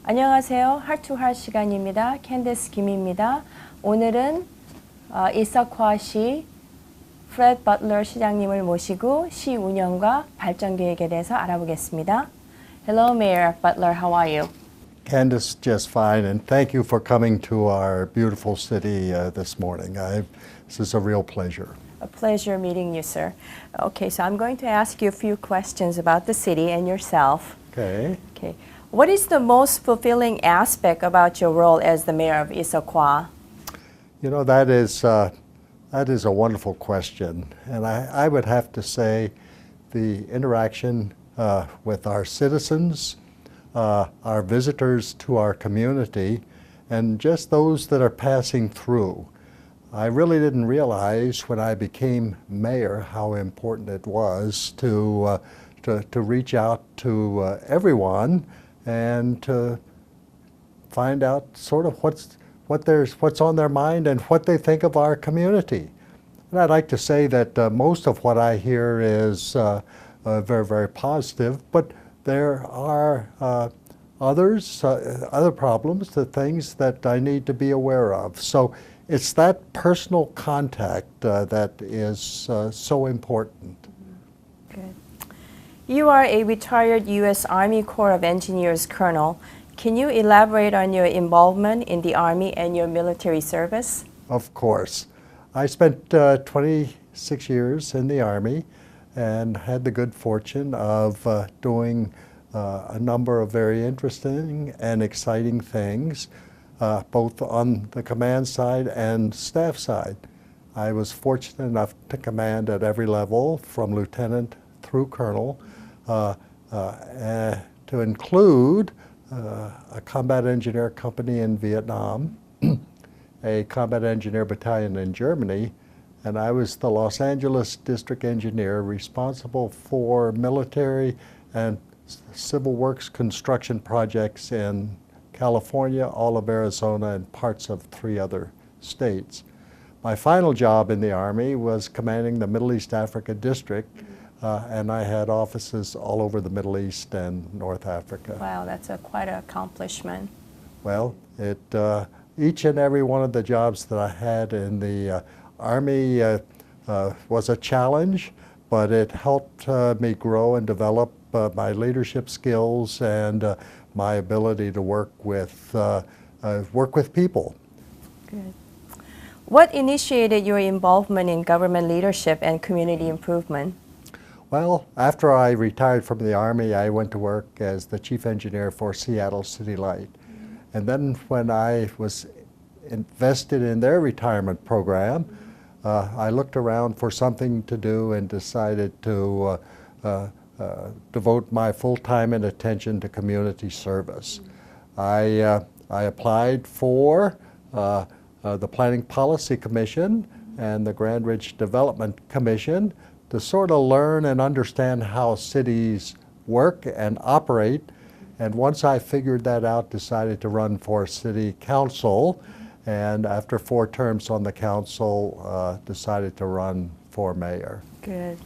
안녕하세요. 하투하 시간입니다. 캔디스 김입니다. 오늘은 이사콰시 프레드 버틀러 시장님을 모시고 시 운영과 발전 계획에 대해서 알아보겠습니다. Hello, Mayor Butler. How are you? Candice, just fine, and thank you for coming to our beautiful city this morning. This is a real pleasure. A pleasure meeting you, sir. Okay, so I'm going to ask you a few questions about the city and yourself. Okay. Okay. What is the most fulfilling aspect about your role as the mayor of Issaquah? You know, that is a wonderful question, and I would have to say the interaction with our citizens, our visitors to our community, and just those that are passing through. I really didn't realize when I became mayor how important it was to reach out to everyone and to find out sort of what's on their mind and what they think of our community. And I'd like to say that most of what I hear is very, very positive, but there are other problems, the things that I need to be aware of. So it's that personal contact that is so important. Good. You are a retired U.S. Army Corps of Engineers colonel. Can you elaborate on your involvement in the Army and your military service? Of course. I spent 26 years in the Army and had the good fortune of doing a number of very interesting and exciting things, both on the command side and staff side. I was fortunate enough to command at every level, from lieutenant through colonel, to include a combat engineer company in Vietnam, a combat engineer battalion in Germany, and I was the Los Angeles district engineer responsible for military and civil works construction projects in California, all of Arizona, and parts of 3 other states. My final job in the Army was commanding the Middle East Africa District, and I had offices all over the Middle East and North Africa. Wow, that's quite an accomplishment. Well, each and every one of the jobs that I had in the Army was a challenge, but it helped me grow and develop my leadership skills and my ability to work with people. Good. What initiated your involvement in government leadership and community improvement? Well, after I retired from the Army, I went to work as the chief engineer for Seattle City Light. And then when I was invested in their retirement program, I looked around for something to do and decided to devote my full time and attention to community service. I applied for the Planning Policy Commission and the Grand Ridge Development Commission to sort of learn and understand how cities work and operate. And once I figured that out, decided to run for city council. And after 4 terms on the council, decided to run for mayor. Good.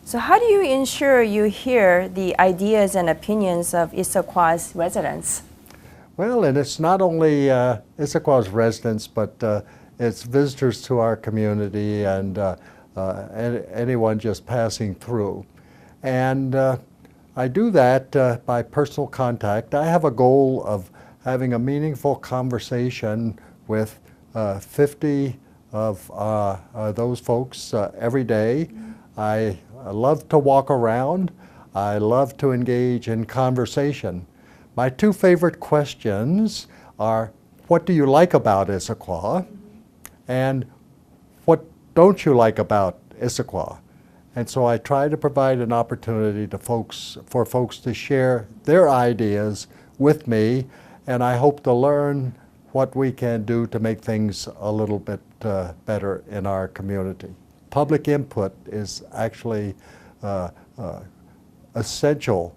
So how do you ensure you hear the ideas and opinions of Issaquah's residents? Well, and it's not only Issaquah's residents, but it's visitors to our community and anyone just passing through. And I do that by personal contact. I have a goal of having a meaningful conversation with 50 of those folks every day. I love to walk around. I love to engage in conversation. My 2 favorite questions are, what do you like about Issaquah? And what don't you like about Issaquah? And so I try to provide an opportunity for folks to share their ideas with me, and I hope to learn what we can do to make things a little bit better in our community. Public input is actually essential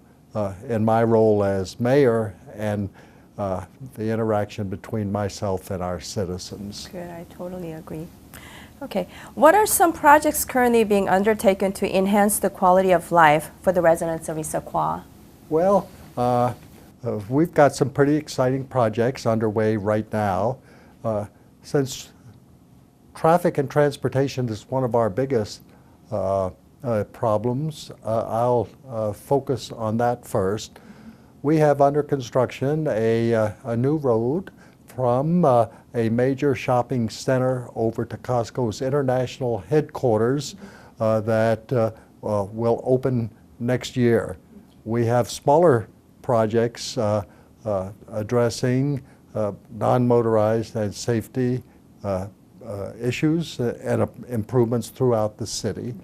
in my role as mayor and the interaction between myself and our citizens. Good, I totally agree. Okay, what are some projects currently being undertaken to enhance the quality of life for the residents of Issaquah? Well, we've got some pretty exciting projects underway right now. Since traffic and transportation is one of our biggest problems, I'll focus on that first. We have under construction a new road from a major shopping center over to Costco's international headquarters that will open next year. We have smaller projects addressing non-motorized and safety issues and improvements throughout the city.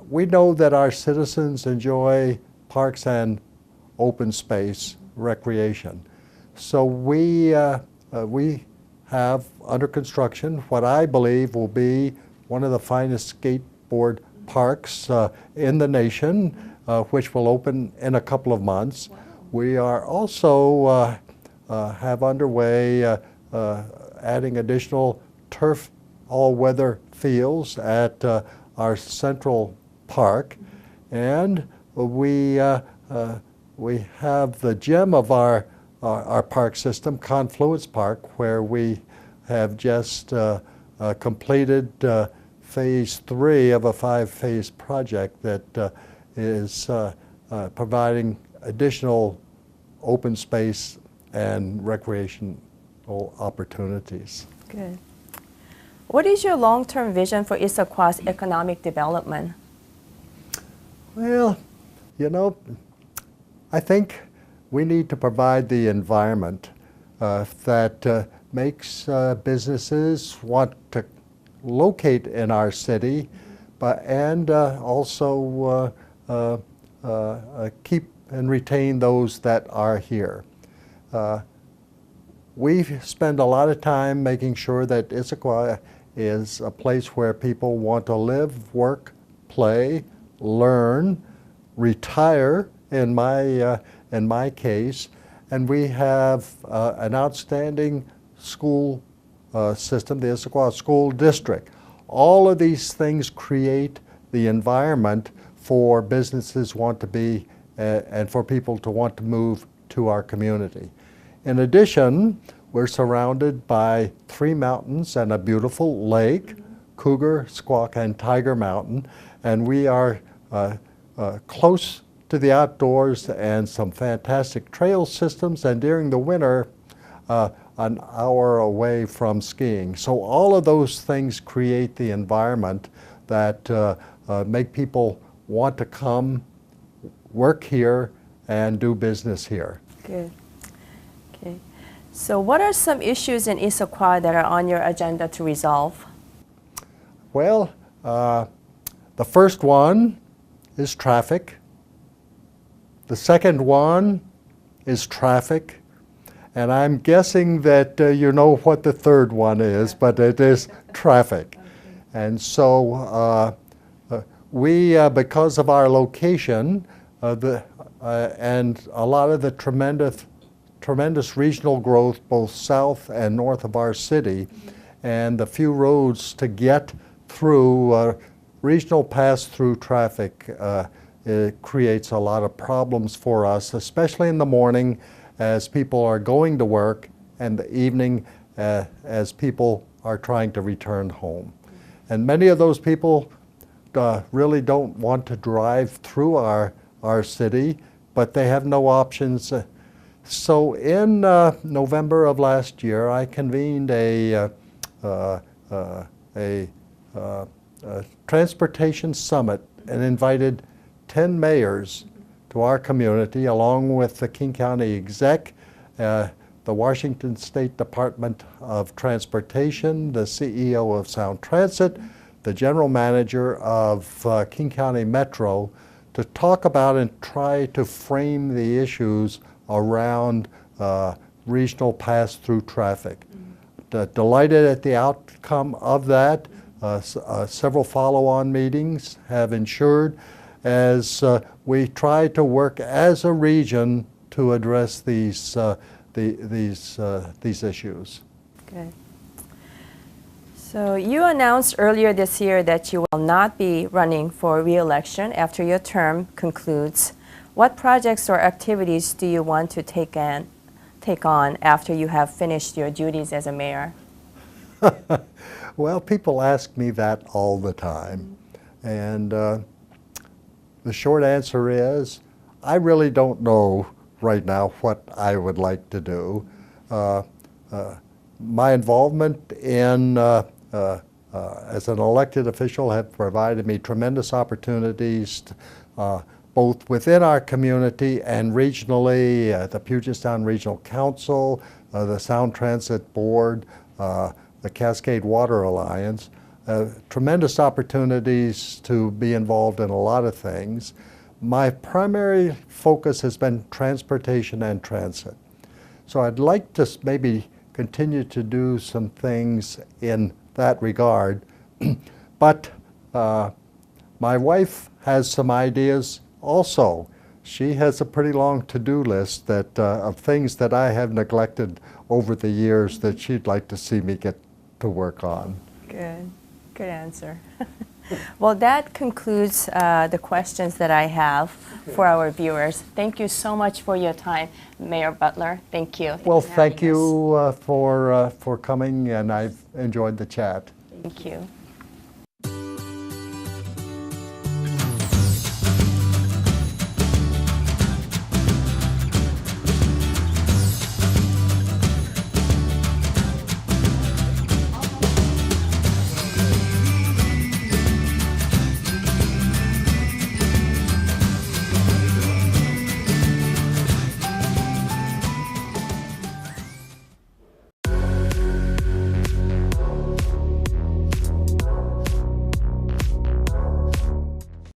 We know that our citizens enjoy parks and open space recreation. So we have under construction what I believe will be one of the finest skateboard parks in the nation, which will open in a couple of months. Wow. We are also have underway adding additional turf all-weather fields at our central park, and we have the gem of our park system, Confluence Park, where we have just completed phase 3 of a 5-phase project that is providing additional open space and recreational opportunities. Good. What is your long-term vision for Issaquah's economic development? Well, you know, I think we need to provide the environment that makes businesses want to locate in our city, and also keep and retain those that are here. We spend a lot of time making sure that Issaquah is a place where people want to live, work, play, learn, retire, in my case, and we have an outstanding school system, the Issaquah School District. All of these things create the environment for businesses want to be and for people to want to move to our community. In addition, we're surrounded by 3 mountains and a beautiful lake, Cougar, Squawk, and Tiger Mountain, and we are close to the outdoors and some fantastic trail systems, and during the winter, an hour away from skiing. So all of those things create the environment that make people want to come, work here, and do business here. Good. Okay. So what are some issues in Issaquah that are on your agenda to resolve? Well, the first one is traffic. The second one is traffic. And I'm guessing that you know what the third one is, but it is traffic. Okay. And so we, because of our location and a lot of the tremendous regional growth both south and north of our city, and the few roads to get through regional pass-through traffic, it creates a lot of problems for us, especially in the morning as people are going to work, and the evening as people are trying to return home. And many of those people really don't want to drive through our city, but they have no options. So in November of last year, I convened a transportation summit and invited 10 mayors to our community, along with the King County Exec, the Washington State Department of Transportation, the CEO of Sound Transit, the General Manager of King County Metro, to talk about and try to frame the issues around regional pass-through traffic. Delighted at the outcome of that. Several follow-on meetings have ensured as we try to work as a region to address these issues. Good. So you announced earlier this year that you will not be running for re-election after your term concludes. What projects or activities do you want to take on after you have finished your duties as a mayor? Well, people ask me that all the time. And the short answer is, I really don't know right now what I would like to do. My involvement in as an elected official have provided me tremendous opportunities both within our community and regionally, the Puget Sound Regional Council, the Sound Transit Board, the Cascade Water Alliance. Tremendous opportunities to be involved in a lot of things. My primary focus has been transportation and transit. So I'd like to maybe continue to do some things in that regard. But my wife has some ideas also. She has a pretty long to-do list that, of things that I have neglected over the years that she'd like to see me get to work on. Good. Good answer. Well, that concludes the questions that I have for our viewers. Thank you so much for your time, Mayor Butler. Thank you. Well, thank you for coming, and I've enjoyed the chat. Thank you.